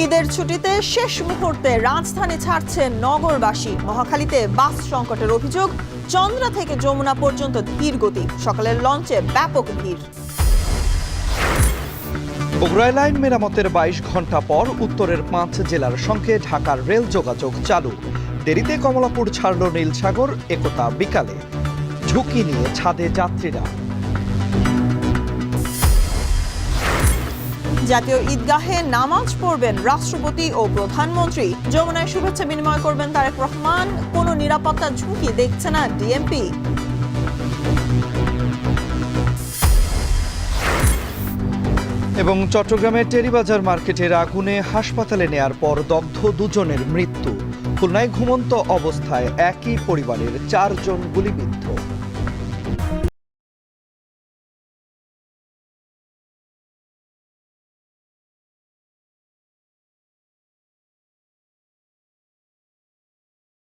ঈদের ছুটিতে শেষ মুহূর্তে রাজধানী ছাড়ছেন নগরবাসী। মহাখালীতে বাস সংকটের অভিযোগ, চন্দ্রা থেকে যমুনা পর্যন্ত ধীর গতি, সকালের লঞ্চে ব্যাপক ভিড়। বগুড়ায় লাইন মেরামতের ২২ ঘন্টা পর উত্তরের ৫ জেলার সঙ্গে ঢাকার রেল যোগাযোগ চালু। দেরিতে কমলাপুর ছাড়ল নীলসাগর একতা বিকালে, ঝুঁকি নিয়ে ছাদে যাত্রীরা। জাতীয় ঈদগাহে নামাজ পড়বেন রাষ্ট্রপতি ও প্রধানমন্ত্রী। যমুনায় শুভেচ্ছা বিনিময় করবেন তারেক রহমান। কোনো নিরাপত্তা ঝুঁকি দেখছে না ডিএমপি। এবং চট্টগ্রামের টেরিবাজার মার্কেটের আগুনে হাসপাতালে নেয়ার পর দগ্ধ দুজনের মৃত্যু। খুলনায় ঘুমন্ত অবস্থায় একই পরিবারের ৪ জন গুলিবিদ্ধ।